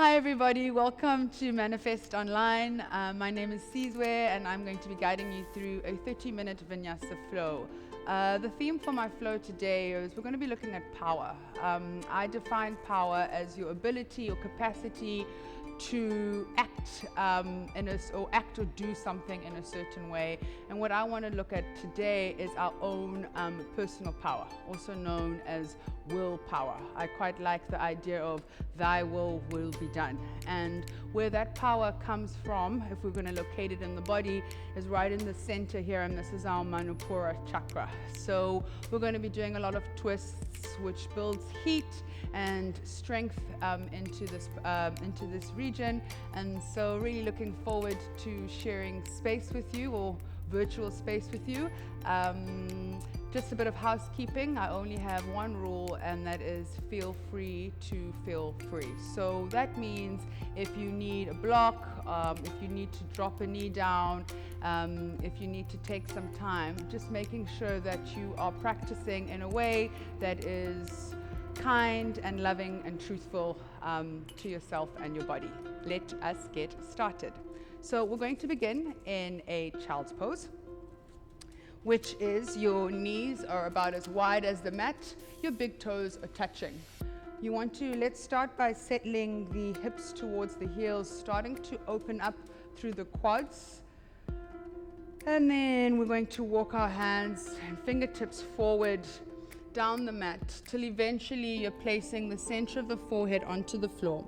Hi everybody, welcome to Manifest Online. My name is Sizwe and I'm going to be guiding you through a 30-minute Vinyasa flow. The theme for my flow today is we're going to be looking at power. I define power as your ability or capacity to act act or do something in a certain way. And what I want to look at today is our own personal power, also known as willpower. I quite like the idea of thy will be done. And where that power comes from, if we're going to locate it in the body, is right in the center here, and this is our manipura chakra. So we're going to be doing a lot of twists, which builds heat and strength into this region. And so really looking forward to sharing space with you, or virtual space with you. Just a bit of housekeeping. I only have one rule, and that is feel free to feel free. So that means if you need a block, if you need to drop a knee down, if you need to take some time, just making sure that you are practicing in a way that is kind and loving and truthful to yourself and your body. Let us get started. So we're going to begin in a child's pose, which is your knees are about as wide as the mat, your big toes are touching. Let's start by settling the hips towards the heels, starting to open up through the quads. And then we're going to walk our hands and fingertips forward down the mat till eventually you're placing the center of the forehead onto the floor.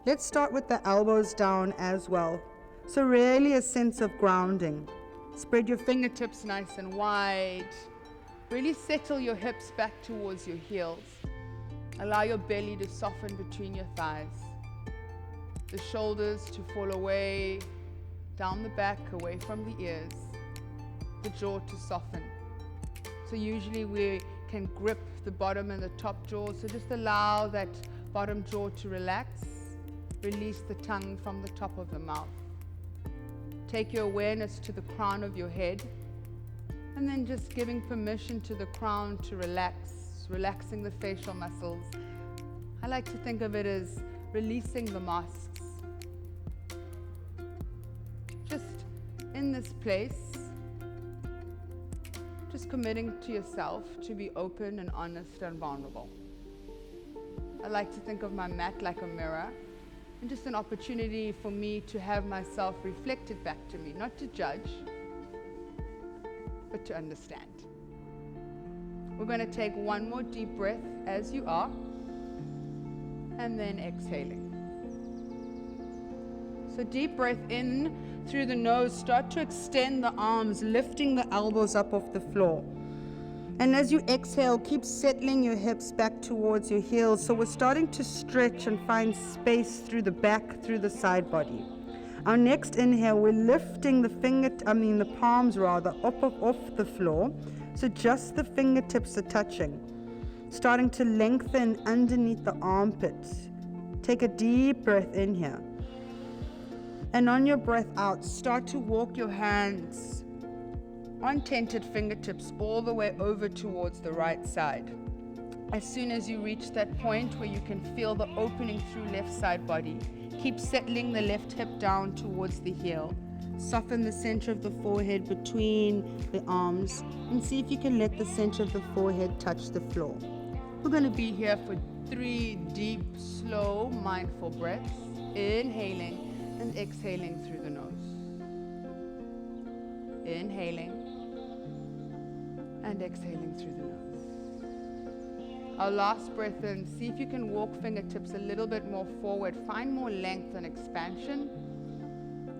Let's start with the elbows down as well. So really a sense of grounding. Spread your fingertips nice and wide. Really settle your hips back towards your heels. Allow your belly to soften between your thighs. The shoulders to fall away, down the back, away from the ears. The jaw to soften. So usually we can grip the bottom and the top jaw, so just allow that bottom jaw to relax. Release the tongue from the top of the mouth. Take your awareness to the crown of your head, and then just giving permission to the crown to relax, relaxing the facial muscles. I like to think of it as releasing the masks. Just in this place, just committing to yourself to be open and honest and vulnerable. I like to think of my mat like a mirror, and just an opportunity for me to have myself reflected back to me, not to judge, but to understand. We're going to take one more deep breath as you are, and then exhaling. So deep breath in through the nose, start to extend the arms, lifting the elbows up off the floor. And as you exhale, keep settling your hips back towards your heels. So we're starting to stretch and find space through the back, through the side body. Our next inhale, we're lifting the palms up off the floor. So just the fingertips are touching. Starting to lengthen underneath the armpits. Take a deep breath in here. And on your breath out, start to walk your hands on tented fingertips all the way over towards the right side. As soon as you reach that point where you can feel the opening through left side body, keep settling the left hip down towards the heel. Soften the center of the forehead between the arms, and see if you can let the center of the forehead touch the floor. We're going to be here for 3 deep, slow, mindful breaths, inhaling and exhaling through the nose. Inhaling and exhaling through the nose. Our last breath in, see if you can walk fingertips a little bit more forward, find more length and expansion.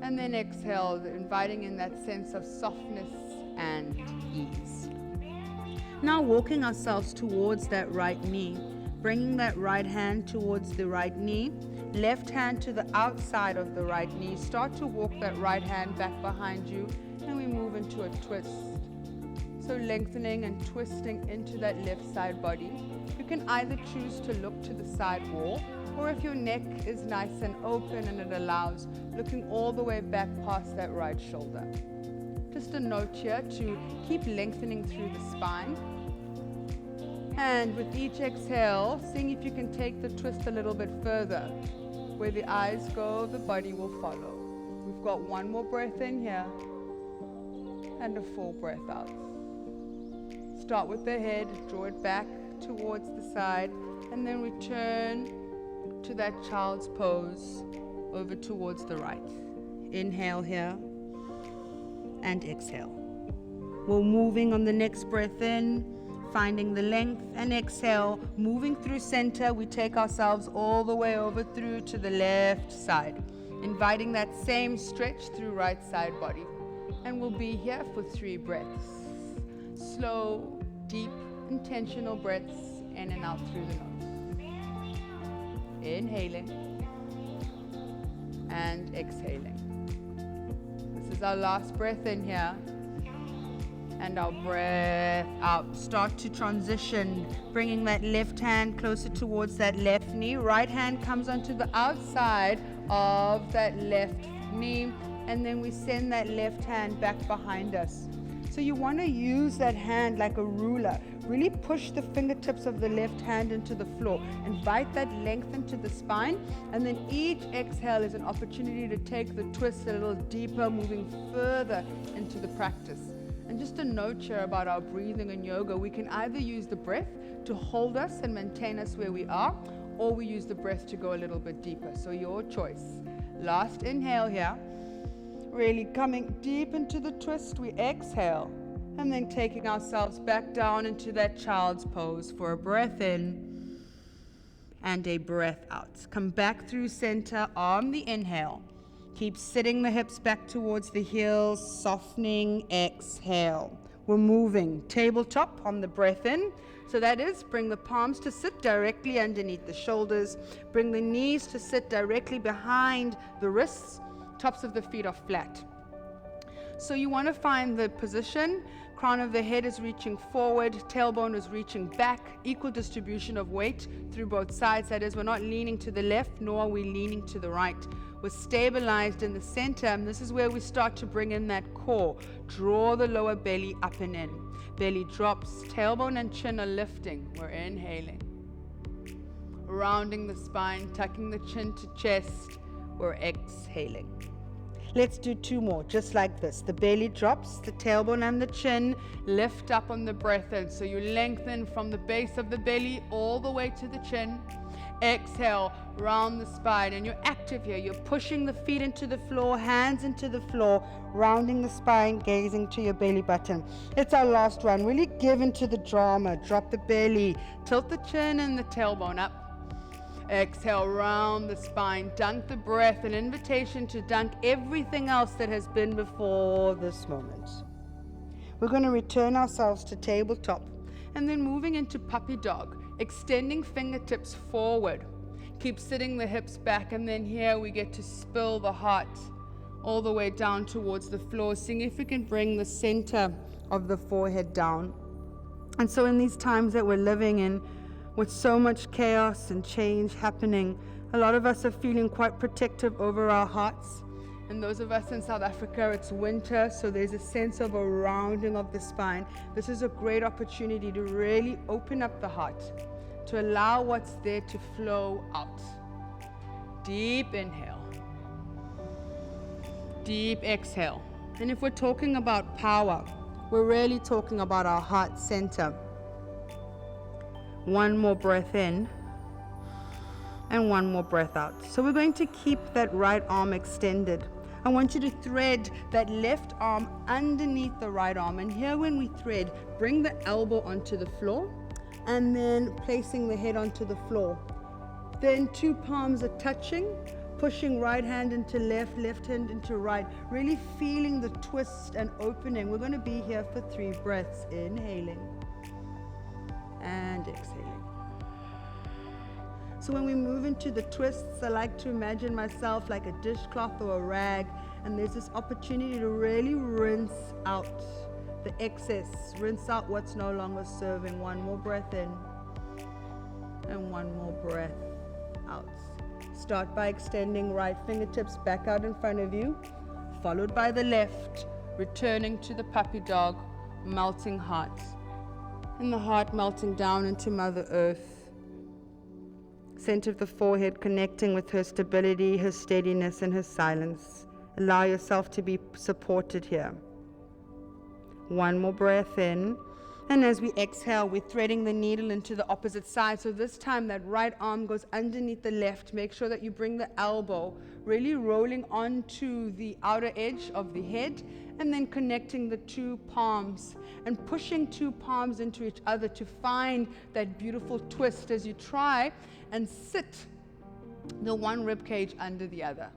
And then exhale, inviting in that sense of softness and ease. Now walking ourselves towards that right knee, bringing that right hand towards the right knee, left hand to the outside of the right knee. Start to walk that right hand back behind you, and we move into a twist. So lengthening and twisting into that left side body. You can either choose to look to the side wall, or if your neck is nice and open and it allows, looking all the way back past that right shoulder. Just a note here to keep lengthening through the spine. And with each exhale, seeing if you can take the twist a little bit further. Where the eyes go, the body will follow. We've got one more breath in here and a full breath out. Start with the head, draw it back towards the side, and then return to that child's pose over towards the right. Inhale here and exhale. We're moving on the next breath in, finding the length, and exhale, moving through center. We take ourselves all the way over through to the left side, inviting that same stretch through right side body. And we'll be here for 3 breaths. Slow, deep, intentional breaths in and out through the nose. Inhaling and exhaling. This is our last breath in here. And our breath out. Start to transition, bringing that left hand closer towards that left knee. Right hand comes onto the outside of that left knee, and then we send that left hand back behind us. So you want to use that hand like a ruler. Really push the fingertips of the left hand into the floor. Invite that length into the spine, and then each exhale is an opportunity to take the twist a little deeper, moving further into the practice. And just a note here about our breathing in yoga, we can either use the breath to hold us and maintain us where we are, or we use the breath to go a little bit deeper. So your choice. Last inhale here. Really coming deep into the twist, we exhale. And then taking ourselves back down into that child's pose for a breath in and a breath out. Come back through center on the inhale. Keep sitting the hips back towards the heels, softening, exhale. We're moving tabletop on the breath in. So that is, bring the palms to sit directly underneath the shoulders. Bring the knees to sit directly behind the wrists. Tops of the feet are flat. So you want to find the position. Crown of the head is reaching forward, tailbone is reaching back, equal distribution of weight through both sides. That is, we're not leaning to the left, nor are we leaning to the right. We're stabilized in the center, and this is where we start to bring in that core. Draw the lower belly up and in. Belly drops, tailbone and chin are lifting. We're inhaling. Rounding the spine, tucking the chin to chest. We're exhaling. Let's do 2 more, just like this. The belly drops, the tailbone and the chin lift up on the breath in. So you lengthen from the base of the belly all the way to the chin. Exhale, round the spine, and you're active here. You're pushing the feet into the floor, hands into the floor, rounding the spine, gazing to your belly button. It's our last one. Really give into the drama. Drop the belly, tilt the chin and the tailbone up. Exhale, round the spine, dunk the breath, an invitation to dunk everything else that has been before this moment. We're going to return ourselves to tabletop and then moving into puppy dog, extending fingertips forward. Keep sitting the hips back, and then here we get to spill the heart all the way down towards the floor, seeing if we can bring the center of the forehead down. And so in these times that we're living in, with so much chaos and change happening, a lot of us are feeling quite protective over our hearts. And those of us in South Africa, it's winter, so there's a sense of a rounding of the spine. This is a great opportunity to really open up the heart, to allow what's there to flow out. Deep inhale. Deep exhale. And if we're talking about power, we're really talking about our heart center. 1 more breath in and 1 more breath out. So we're going to keep that right arm extended. I want you to thread that left arm underneath the right arm. And here when we thread, bring the elbow onto the floor and then placing the head onto the floor. Then 2 palms are touching, pushing right hand into left, left hand into right, really feeling the twist and opening. We're going to be here for 3 breaths. Inhaling and exhaling. So when we move into the twists, I like to imagine myself like a dishcloth or a rag, and there's this opportunity to really rinse out the excess, rinse out what's no longer serving. 1 more breath in and 1 more breath out. Start by extending right fingertips back out in front of you, followed by the left, returning to the puppy dog, melting heart. And the heart melting down into Mother Earth. Center of the forehead, connecting with her stability, her steadiness, and her silence. Allow yourself to be supported here. One more breath in. And as we exhale, we're threading the needle into the opposite side. So this time that right arm goes underneath the left. Make sure that you bring the elbow really rolling onto the outer edge of the head, and then connecting the two palms and pushing two palms into each other to find that beautiful twist as you try and sit the one rib cage under the other.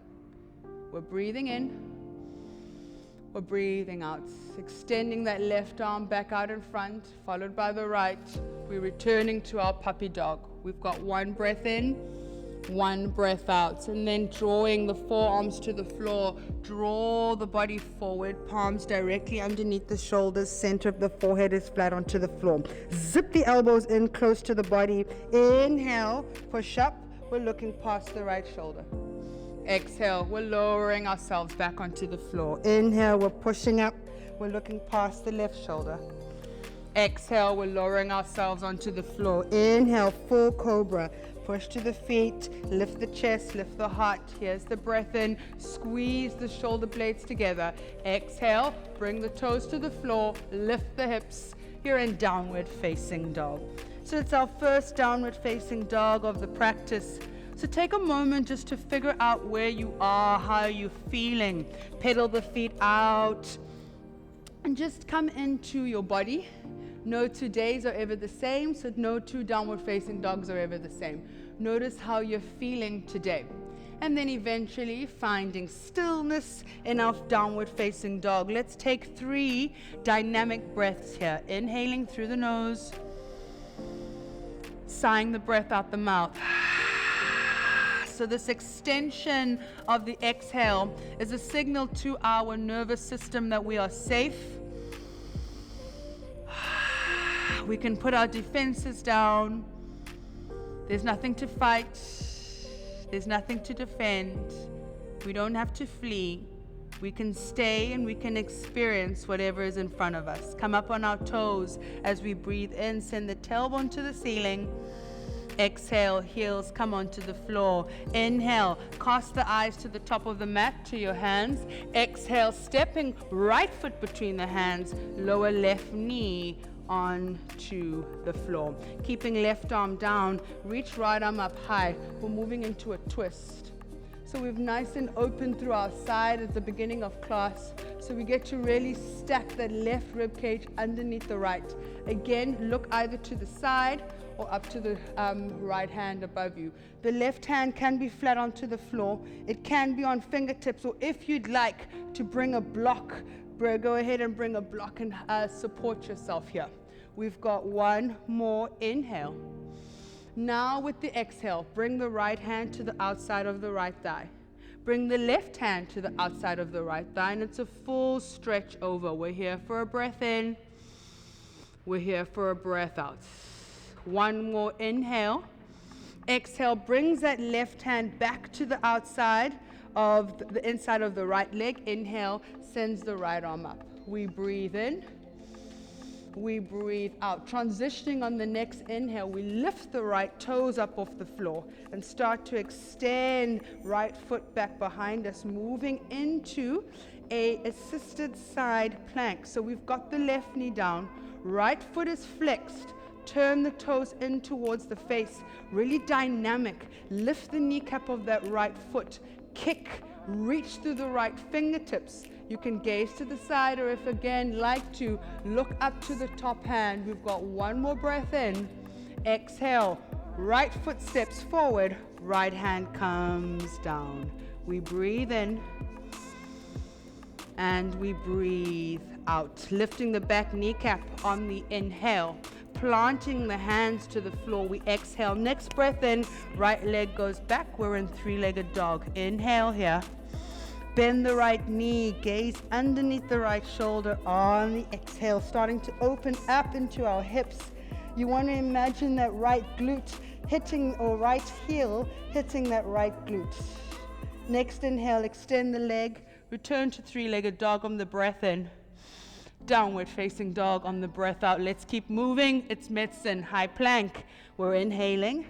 We're breathing in. We're breathing out, extending that left arm back out in front, followed by the right. We're returning to our puppy dog. We've got one breath in, one breath out, and then drawing the forearms to the floor. Draw the body forward, palms directly underneath the shoulders, center of the forehead is flat onto the floor. Zip the elbows in close to the body. Inhale, push up. We're looking past the right shoulder. Exhale, we're lowering ourselves back onto the floor. Inhale, we're pushing up. We're looking past the left shoulder. Exhale, we're lowering ourselves onto the floor. Inhale, full cobra. Push to the feet, lift the chest, lift the heart. Here's the breath in. Squeeze the shoulder blades together. Exhale, bring the toes to the floor, lift the hips. You're in downward facing dog. So it's our first downward facing dog of the practice. So take a moment just to figure out where you are, how you're feeling. Pedal the feet out and just come into your body. No 2 days are ever the same, so no two downward facing dogs are ever the same. Notice how you're feeling today. And then eventually finding stillness in our downward facing dog. Let's take 3 dynamic breaths here. Inhaling through the nose, sighing the breath out the mouth. So this extension of the exhale is a signal to our nervous system that we are safe. We can put our defenses down. There's nothing to fight. There's nothing to defend. We don't have to flee. We can stay and we can experience whatever is in front of us. Come up on our toes as we breathe in. Send the tailbone to the ceiling. Exhale, heels come onto the floor. Inhale, cast the eyes to the top of the mat, to your hands. Exhale, stepping right foot between the hands, lower left knee onto the floor. Keeping left arm down, reach right arm up high. We're moving into a twist. So we've nice and open through our side at the beginning of class. So we get to really stack that left rib cage underneath the right. Again, look either to the side or up to the right hand above you. The left hand can be flat onto the floor. It can be on fingertips, or if you'd like to bring a block, go ahead and bring a block and support yourself here. We've got one more inhale. Now with the exhale, bring the right hand to the outside of the right thigh. Bring the left hand to the outside of the right thigh, and it's a full stretch over. We're here for a breath in. We're here for a breath out. One more inhale. Exhale brings that left hand back to the outside of the inside of the right leg. Inhale sends the right arm up. We breathe in. We breathe out. Transitioning on the next inhale, we lift the right toes up off the floor and start to extend right foot back behind us, moving into a assisted side plank. So we've got the left knee down, right foot is flexed. Turn the toes in towards the face, really dynamic. Lift the kneecap of that right foot. Kick, reach through the right fingertips. You can gaze to the side, or if again like to, look up to the top hand. We've got one more breath in. Exhale, right foot steps forward, right hand comes down. We breathe in and we breathe out. Lifting the back kneecap on the inhale. Planting the hands to the floor, we exhale. Next breath in, right leg goes back. We're in three-legged dog. Inhale here. Bend the right knee, gaze underneath the right shoulder on the exhale, starting to open up into our hips. You want to imagine that right glute hitting, or right heel hitting that right glute. Next inhale, extend the leg, return to three-legged dog on the breath in. Downward facing dog on the breath out. Let's keep moving. It's medicine. High plank. We're inhaling.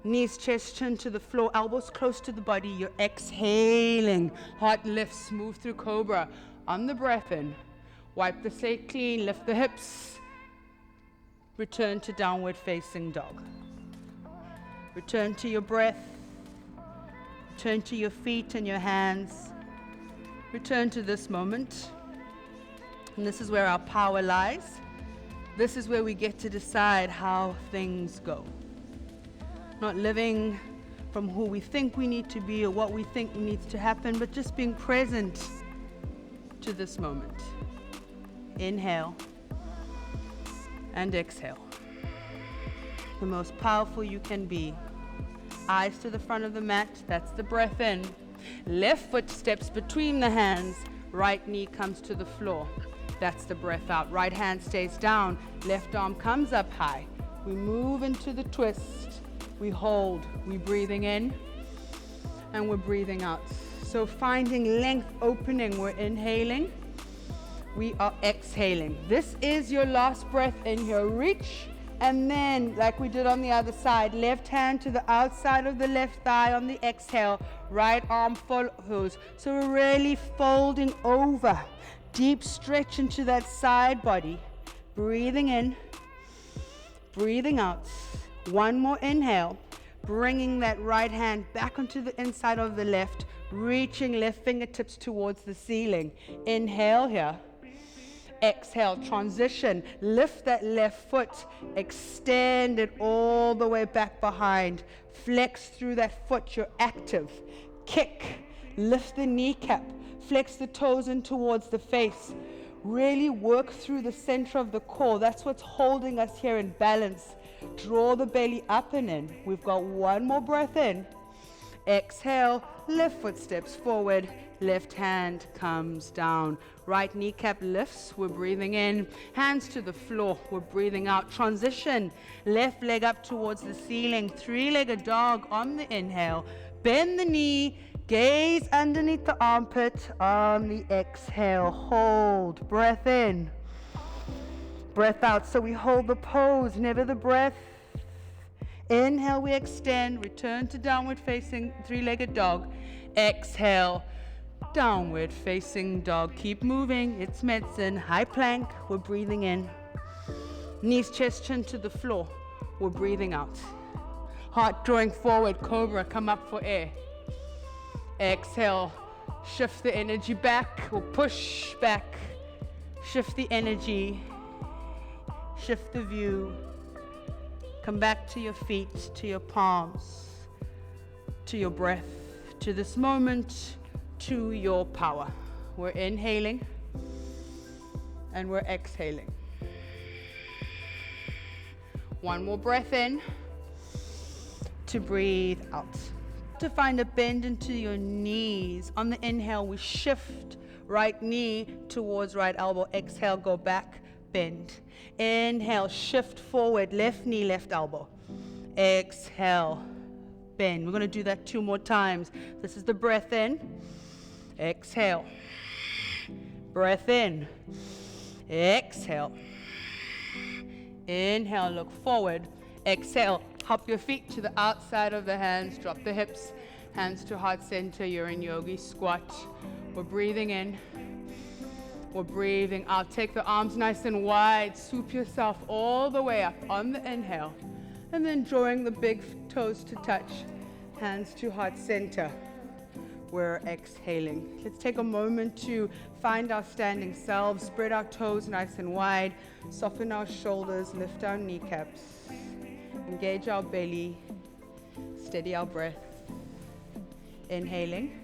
Knees, chest, chin to the floor, elbows close to the body. You're exhaling. Heart lifts, move through cobra. On the breath in, wipe the slate clean, lift the hips. Return to downward facing dog. Return to your breath. Turn to your feet and your hands. Return to this moment. And this is where our power lies. This is where we get to decide how things go. Not living from who we think we need to be or what we think needs to happen, but just being present to this moment. Inhale and exhale. The most powerful you can be. Eyes to the front of the mat, that's the breath in. Left foot steps between the hands, right knee comes to the floor. That's the breath out. Right hand stays down, left arm comes up high. We move into the twist. We hold, we're breathing in and we're breathing out. So finding length, opening, we're inhaling, we are exhaling. This is your last breath in here. Reach, and then like we did on the other side, left hand to the outside of the left thigh on the exhale, right arm follows. So we're really folding over. Deep stretch into that side body. Breathing in, breathing out. One more inhale. Bringing that right hand back onto the inside of the left. Reaching left fingertips towards the ceiling. Inhale here. Exhale, transition. Lift that left foot. Extend it all the way back behind. Flex through that foot. You're active. Kick. Lift the kneecap. Flex the toes in towards the face. Really work through the center of the core. That's what's holding us here in balance. Draw the belly up and in. We've got one more breath in. Exhale, left foot steps forward, left hand comes down. Right kneecap lifts, we're breathing in. Hands to the floor, we're breathing out. Transition, left leg up towards the ceiling. Three-legged dog on the inhale. Bend the knee, gaze underneath the armpit. On the exhale, hold, breath in. Breath out, so we hold the pose, never the breath. Inhale, we extend, return to downward facing three-legged dog. Exhale, downward facing dog. Keep moving, it's medicine. High plank, we're breathing in. Knees, chest, chin to the floor, we're breathing out. Heart drawing forward, cobra, come up for air. Exhale, shift the energy back, or push back. Shift the energy. Shift the view. Come back to your feet, to your palms, to your breath, to this moment, to your power. We're inhaling and we're exhaling. One more breath in to breathe out. To find a bend into your knees. On the inhale, we shift right knee towards right elbow. Exhale, go back. Bend. Inhale, shift forward, left knee, left elbow. Exhale, bend. We're going to do that 2 more times. This is the breath in. Exhale. Breath in. Exhale. Inhale, look forward. Exhale, hop your feet to the outside of the hands, drop the hips, hands to heart center. You're in yogi squat. We're breathing in. We're breathing out. Take the arms nice and wide. Swoop yourself all the way up on the inhale. And then drawing the big toes to touch. Hands to heart center. We're exhaling. Let's take a moment to find our standing selves. Spread our toes nice and wide. Soften our shoulders. Lift our kneecaps. Engage our belly. Steady our breath. Inhaling.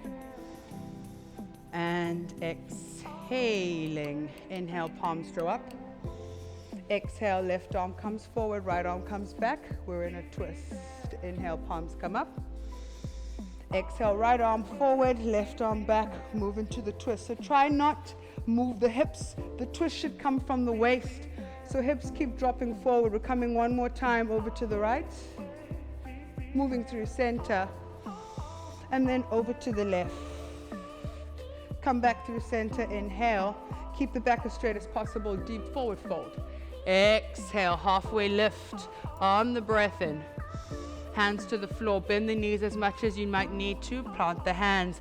And exhaling. Inhale, palms draw up. Exhale, left arm comes forward, right arm comes back. We're in a twist. Inhale, palms come up. Exhale, right arm forward, left arm back, move into the twist. So try not move the hips. The twist should come from the waist. So hips keep dropping forward. We're coming one more time over to the right. Moving through center. And then over to the left. Come back through center, inhale. Keep the back as straight as possible, deep forward fold. Exhale, halfway lift on the breath in. Hands to the floor. Bend the knees as much as you might need to. Plant the hands.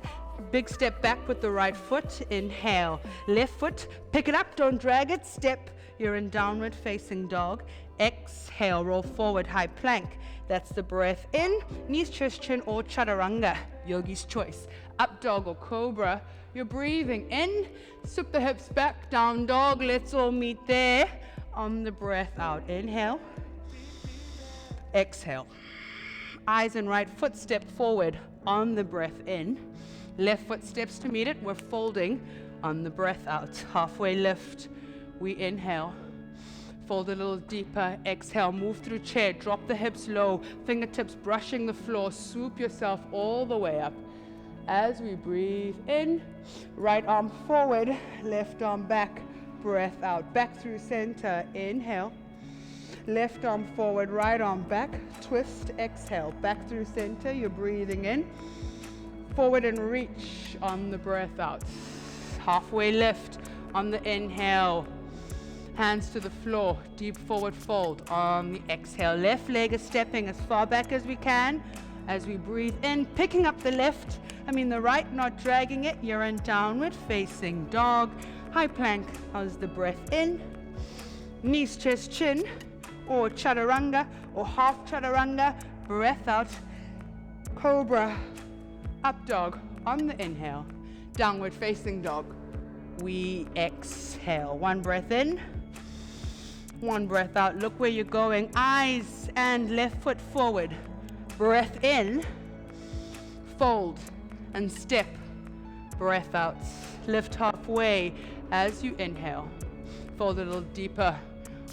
Big step back with the right foot. Inhale. Left foot. Pick it up. Don't drag it. Step. You're in downward facing dog. Exhale. Roll forward. High plank. That's the breath in. Knees, chest, chin, or chaturanga. Yogi's choice. Up dog or cobra. You're breathing in. Swoop the hips back. Down dog. Let's all meet there. On the breath out. Inhale. Exhale. Eyes and right foot step forward on the breath in. Left foot steps to meet it. We're folding on the breath out. Halfway lift. We inhale. Fold a little deeper. Exhale. Move through chair. Drop the hips low. Fingertips brushing the floor. Swoop yourself all the way up. As we breathe in, right arm forward, left arm back. Breath out. Back through center. Inhale. Left arm forward, right arm back, twist, exhale, back through center, you're breathing in, forward and reach on the breath out, halfway lift on the inhale, hands to the floor, deep forward fold on the exhale, left leg is stepping as far back as we can, as we breathe in, picking up the the right, not dragging it, you're in downward facing dog, high plank, how's the breath in, knees, chest, chin, or chaturanga, or half chaturanga, breath out, cobra, up dog on the inhale, downward facing dog, we exhale, one breath in, one breath out, look where you're going, eyes and left foot forward, breath in, fold and step, breath out, lift halfway as you inhale, fold a little deeper,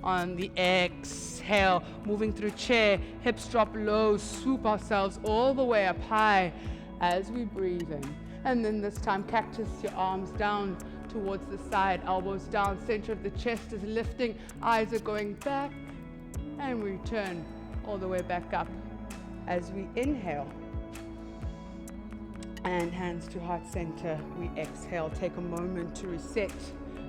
on the exhale, moving through chair, hips drop low, swoop ourselves all the way up high as we breathe in. And then this time, cactus, your arms down towards the side, elbows down, center of the chest is lifting, eyes are going back, and we return all the way back up as we inhale. And hands to heart center, we exhale. Take a moment to reset,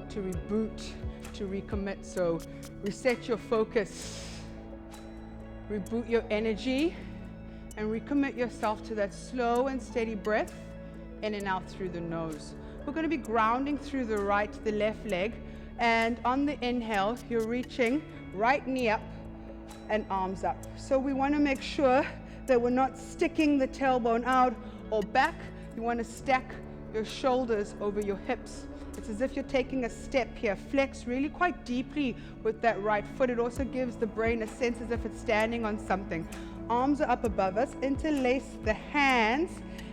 to reboot, to recommit. So reset your focus, reboot your energy, and recommit yourself to that slow and steady breath in and out through the nose. We're going to be grounding through the right, the left leg, and on the inhale, you're reaching right knee up and arms up. So we want to make sure that we're not sticking the tailbone out or back. You want to stack your shoulders over your hips. It's as if you're taking a step here. Flex really quite deeply with that right foot. It also gives the brain a sense as if it's standing on something. Arms are up above us. Interlace the hands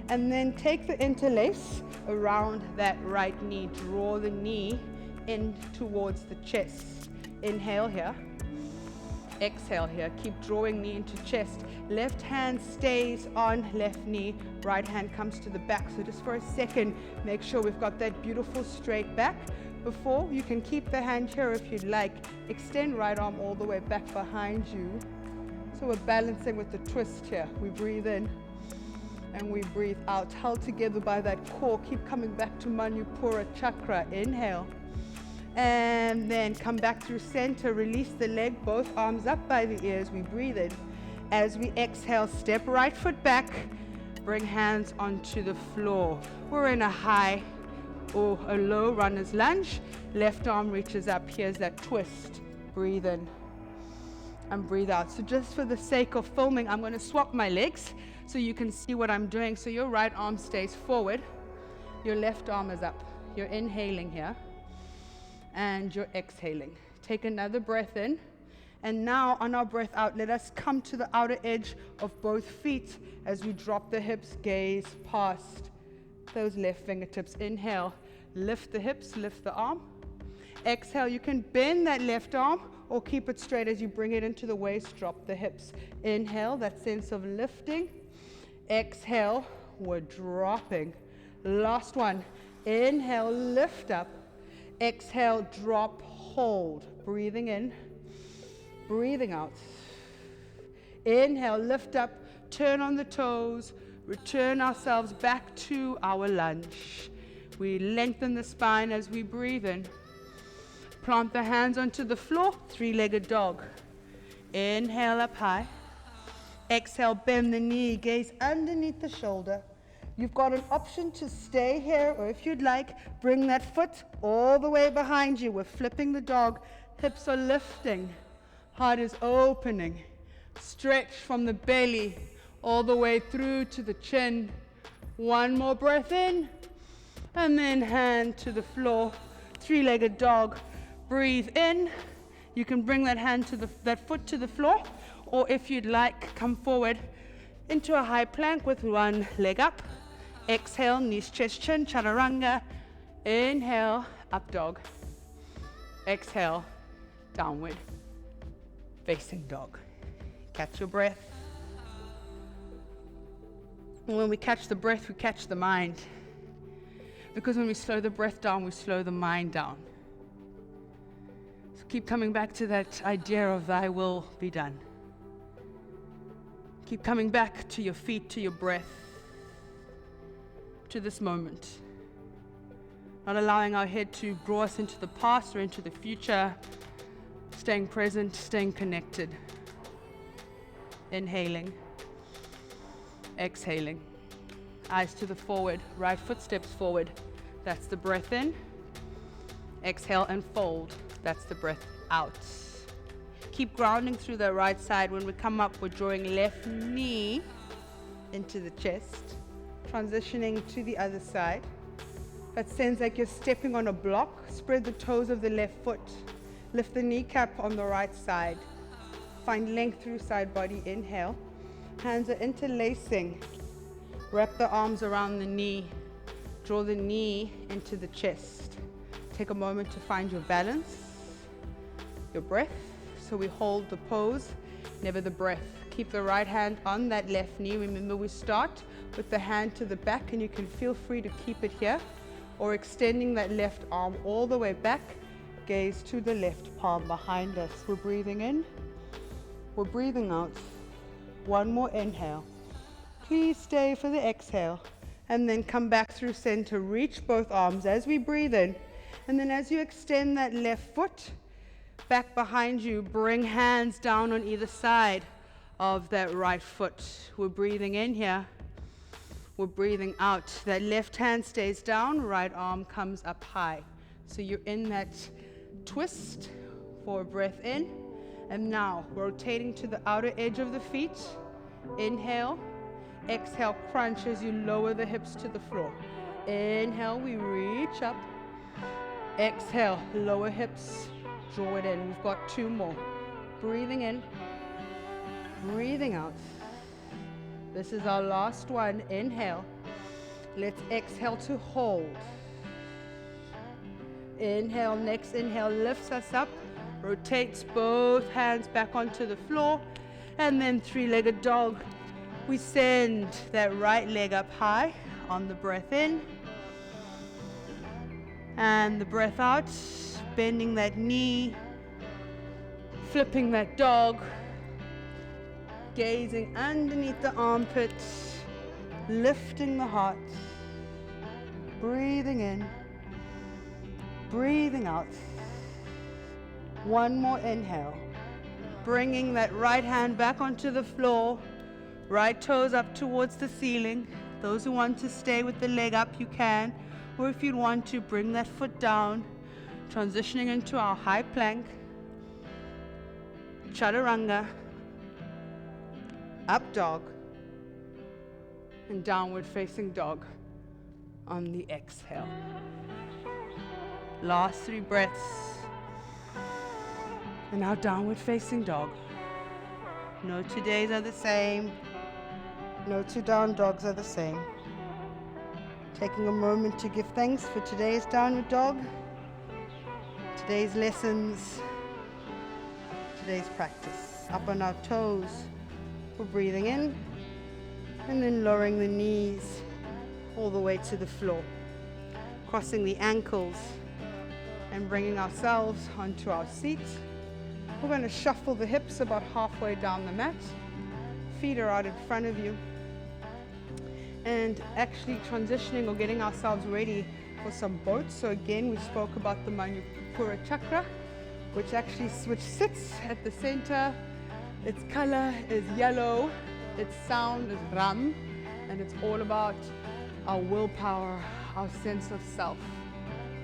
and then take the interlace around that right knee. Draw the knee in towards the chest. Inhale here. Exhale here. Keep drawing knee into chest. Left hand stays on left knee. Right hand comes to the back. So just for a second, make sure we've got that beautiful straight back. Before, you can keep the hand here if you'd like. Extend right arm all the way back behind you. So we're balancing with the twist here. We breathe in and we breathe out. Held together by that core. Keep coming back to manipura chakra. Inhale. And then come back through center, release the leg, both arms up by the ears, we breathe in. As we exhale, step right foot back, bring hands onto the floor. We're in a high or a low runner's lunge. Left arm reaches up, here's that twist. Breathe in and breathe out. So just for the sake of filming, I'm going to swap my legs so you can see what I'm doing. So your right arm stays forward, your left arm is up. You're inhaling here. And you're exhaling. Take another breath in. And now on our breath out, let us come to the outer edge of both feet as we drop the hips, gaze past those left fingertips. Inhale, lift the hips, lift the arm. Exhale, you can bend that left arm or keep it straight as you bring it into the waist, drop the hips. Inhale, that sense of lifting. Exhale, we're dropping. Last one. Inhale, lift up. Exhale, drop, hold. Breathing in, breathing out. Inhale, lift up, turn on the toes, return ourselves back to our lunge. We lengthen the spine as we breathe in. Plant the hands onto the floor, three-legged dog. Inhale up high. Exhale, bend the knee, gaze underneath the shoulder. You've got an option to stay here, or if you'd like, bring that foot all the way behind you. We're flipping the dog. Hips are lifting. Heart is opening. Stretch from the belly all the way through to the chin. One more breath in, and then hand to the floor. Three-legged dog. Breathe in. You can bring that foot to the floor, or if you'd like, come forward into a high plank with one leg up. Exhale, knees, chest, chin, chaturanga. Inhale, up dog. Exhale, downward facing dog. Catch your breath. And when we catch the breath, we catch the mind. Because when we slow the breath down, we slow the mind down. So keep coming back to that idea of thy will be done. Keep coming back to your feet, to your breath, to this moment. Not allowing our head to draw us into the past or into the future. Staying present, staying connected. Inhaling. Exhaling. Eyes to the forward, right foot steps forward. That's the breath in. Exhale and fold. That's the breath out. Keep grounding through the right side. When we come up, we're drawing left knee into the chest, transitioning to the other side. That sounds like you're stepping on a block. Spread the toes of the left foot. Lift the kneecap on the right side. Find length through side body. Inhale. Hands are interlacing. Wrap the arms around the knee. Draw the knee into the chest. Take a moment to find your balance, your breath. So we hold the pose, never the breath. Keep the right hand on that left knee. Remember, we start with the hand to the back, and you can feel free to keep it here, or extending that left arm all the way back. Gaze to the left palm behind us. We're breathing in. We're breathing out. One more inhale. Please stay for the exhale. And then come back through center. Reach both arms as we breathe in. And then as you extend that left foot back behind you, bring hands down on either side of that right foot. We're breathing in here. We're breathing out. That left hand stays down, right arm comes up high. So you're in that twist for a breath in. And now rotating to the outer edge of the feet. Inhale. Exhale, crunch as you lower the hips to the floor. Inhale, we reach up. Exhale, lower hips, draw it in. We've got two more. Breathing in, breathing out. This is our last one. Inhale. Let's exhale to hold. Inhale, next inhale lifts us up, rotates both hands back onto the floor, and then three-legged dog. We send that right leg up high on the breath in, and the breath out, bending that knee, flipping that dog, gazing underneath the armpits, lifting the heart, breathing in, breathing out. One more inhale, bringing that right hand back onto the floor, right toes up towards the ceiling. Those who want to stay with the leg up, you can. Or if you want to, bring that foot down, transitioning into our high plank, chaturanga, up dog, and downward facing dog on the exhale. Last 3 breaths. And now downward facing dog. No 2 days are the same. No 2 down dogs are the same. Taking a moment to give thanks for today's downward dog, today's lessons, today's practice. Up on our toes, we're breathing in, and then lowering the knees all the way to the floor. Crossing the ankles and bringing ourselves onto our seat. We're going to shuffle the hips about halfway down the mat. Feet are out in front of you. And actually transitioning or getting ourselves ready for some boats. So again, we spoke about the manipura chakra, which sits at the center. Its color is yellow. Its sound is ram, and it's all about our willpower, our sense of self.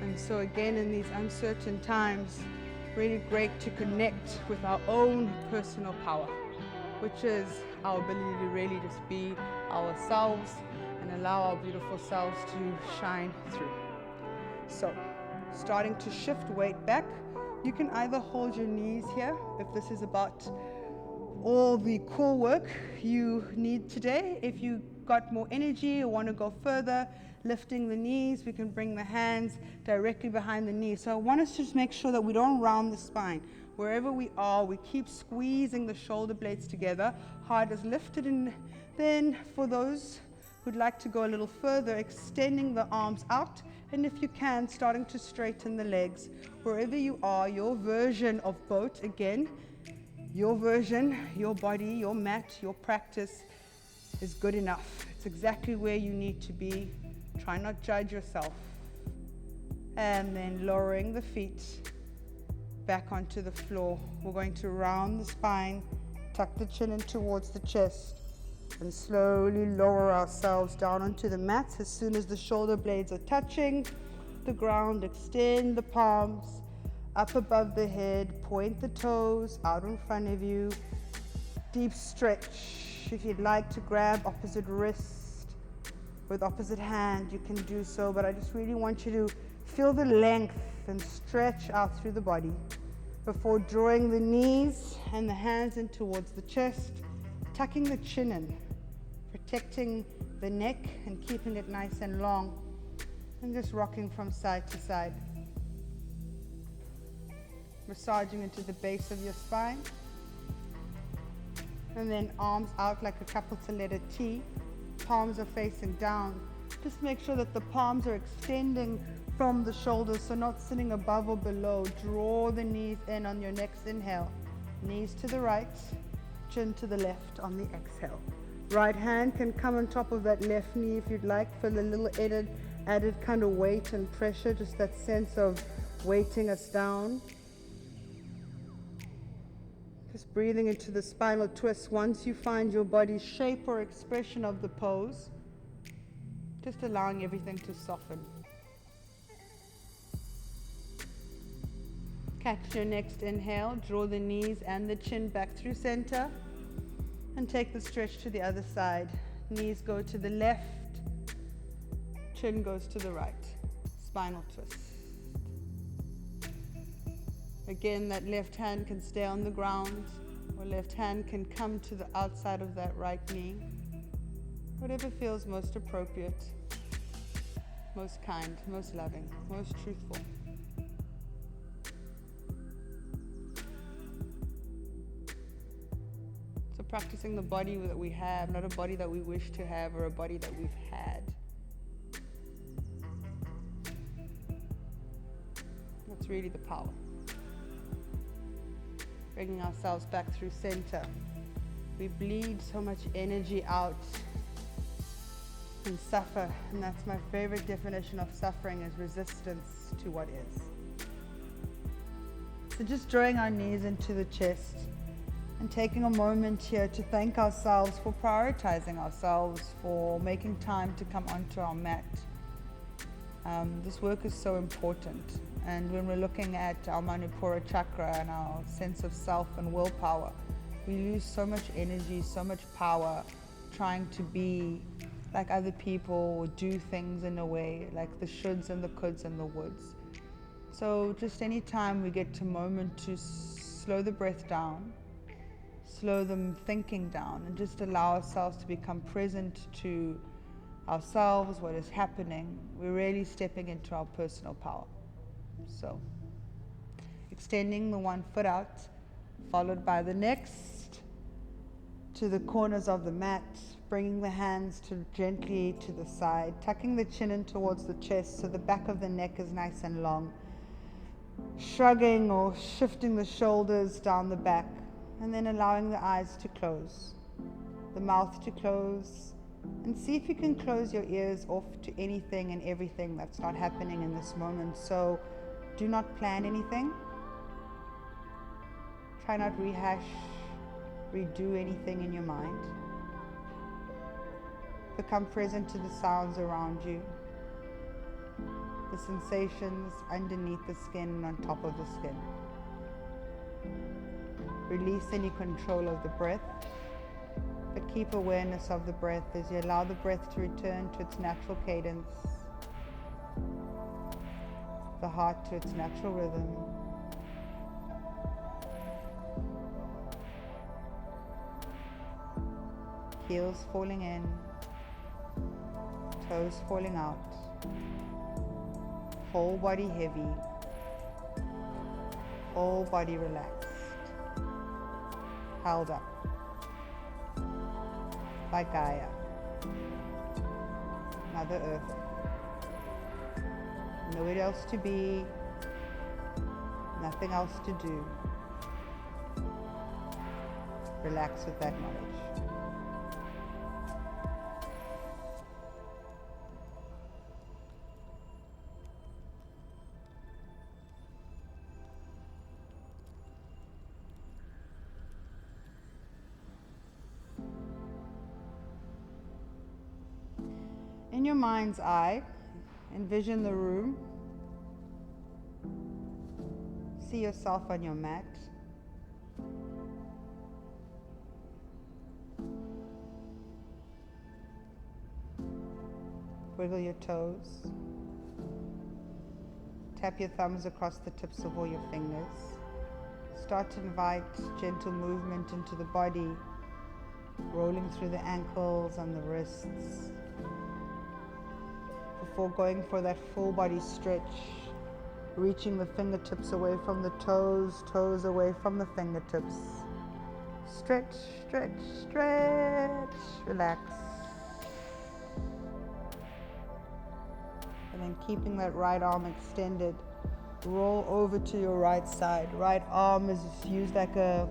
And so again, in these uncertain times, really great to connect with our own personal power, which is our ability to really just be ourselves and allow our beautiful selves to shine through. So, starting to shift weight back, you can either hold your knees here if this is about all the core work you need today. If you got more energy or want to go further, lifting the knees, we can bring the hands directly behind the knees. So I want us to just make sure that we don't round the spine. Wherever we are, we keep squeezing the shoulder blades together, heart is lifted, and then for those who'd like to go a little further, extending the arms out, and if you can, starting to straighten the legs. Wherever you are, your version of boat, again, your version, your body, your mat, your practice is good enough. It's exactly where you need to be. Try not judge yourself. And then lowering the feet back onto the floor. We're going to round the spine, tuck the chin in towards the chest, and slowly lower ourselves down onto the mat. As soon as the shoulder blades are touching the ground, extend the palms up above the head, point the toes out in front of you. Deep stretch. If you'd like to grab opposite wrist with opposite hand, you can do so, but I just really want you to feel the length and stretch out through the body before drawing the knees and the hands in towards the chest, tucking the chin in, protecting the neck and keeping it nice and long, and just rocking from side to side. Massaging into the base of your spine, and then arms out like a capital letter T. Palms are facing down. Just make sure that the palms are extending from the shoulders, so not sitting above or below. Draw the knees in on your next inhale. Knees to the right, chin to the left on the exhale. Right hand can come on top of that left knee if you'd like. Feel a little added kind of weight and pressure, just that sense of weighting us down. Just breathing into the spinal twist. Once you find your body's shape or expression of the pose, just allowing everything to soften. Catch your next inhale, draw the knees and the chin back through center, and take the stretch to the other side. Knees go to the left, chin goes to the right. Spinal twist. Again, that left hand can stay on the ground, or left hand can come to the outside of that right knee. Whatever feels most appropriate, most kind, most loving, most truthful. So practicing the body that we have, not a body that we wish to have or a body that we've had. That's really the power. Bringing ourselves back through center. We bleed so much energy out and suffer, and that's my favorite definition of suffering, is resistance to what is. So just drawing our knees into the chest and taking a moment here to thank ourselves for prioritizing ourselves, for making time to come onto our mat. This work is so important, and when we're looking at our manipura chakra and our sense of self and willpower, we lose so much energy, so much power trying to be like other people or do things in a way like the shoulds and the coulds and the woulds. So just any time we get a moment to slow the breath down, slow the thinking down, and just allow ourselves to become present to ourselves, what is happening, we're really stepping into our personal power. So, extending the one foot out, followed by the next to the corners of the mat, bringing the hands gently to the side, tucking the chin in towards the chest so the back of the neck is nice and long, shrugging or shifting the shoulders down the back, and then allowing the eyes to close, the mouth to close, and see if you can close your ears off to anything and everything that's not happening in this moment. So do not plan anything. Try not rehash, redo anything in your mind. Become present to the sounds around you, the sensations underneath the skin and on top of the skin. Release any control of the breath, but keep awareness of the breath as you allow the breath to return to its natural cadence, the heart to its natural rhythm. Heels falling in, toes falling out, whole body heavy, whole body relaxed, held up by Gaia, Mother Earth. Nowhere else to be, nothing else to do. Relax with that knowledge. In your mind's eye, envision the room. See yourself on your mat. Wiggle your toes. Tap your thumbs across the tips of all your fingers. Start to invite gentle movement into the body, rolling through the ankles and the wrists, before going for that full body stretch, reaching the fingertips away from the toes, toes away from the fingertips. Stretch, stretch, stretch, relax. And then keeping that right arm extended, roll over to your right side. Right arm is used like a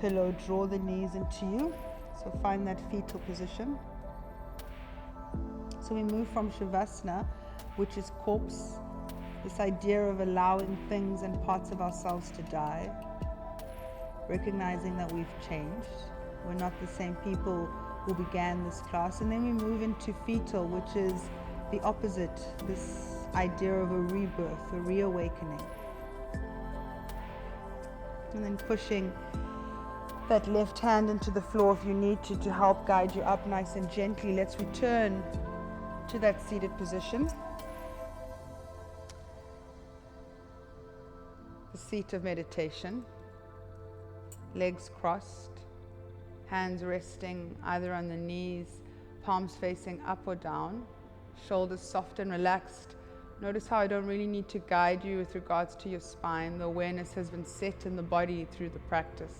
pillow. Draw the knees into you. So find that fetal position. So we move from Shavasana, which is corpse, this idea of allowing things and parts of ourselves to die, recognizing that we've changed. We're not the same people who began this class. And then we move into fetal, which is the opposite, this idea of a rebirth, a reawakening. And then pushing that left hand into the floor if you need to help guide you up nice and gently. Let's return to that seated position. The seat of meditation. Legs crossed, hands resting either on the knees, palms facing up or down, shoulders soft and relaxed. Notice how I don't really need to guide you with regards to your spine. The awareness has been set in the body through the practice.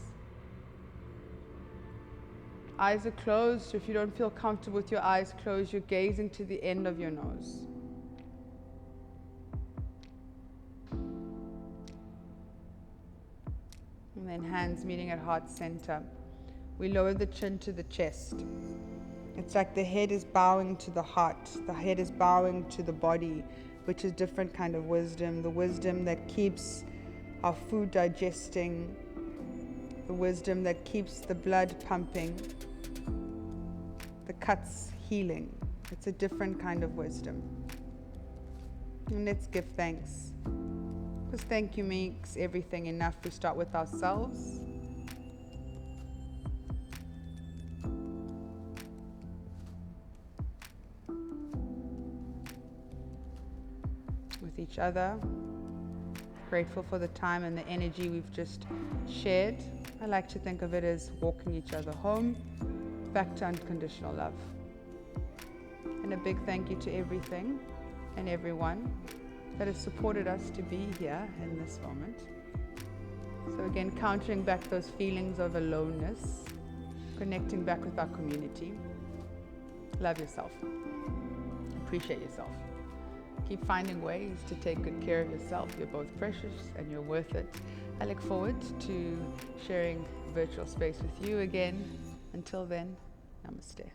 Eyes are closed. If you don't feel comfortable with your eyes closed, you're gazing to the end of your nose. And then hands meeting at heart center. We lower the chin to the chest. It's like the head is bowing to the heart. The head is bowing to the body, which is different kind of wisdom. The wisdom that keeps our food digesting. The wisdom that keeps the blood pumping. The cuts healing. It's a different kind of wisdom. And let's give thanks. Because thank you makes everything enough. We start with ourselves. With each other. Grateful for the time and the energy we've just shared. I like to think of it as walking each other home, back to unconditional love. And a big thank you to everything and everyone that has supported us to be here in this moment. So again, countering back those feelings of aloneness, connecting back with our community. Love yourself. Appreciate yourself. Keep finding ways to take good care of yourself. You're both precious and you're worth it. I look forward to sharing virtual space with you again. Until then, namaste.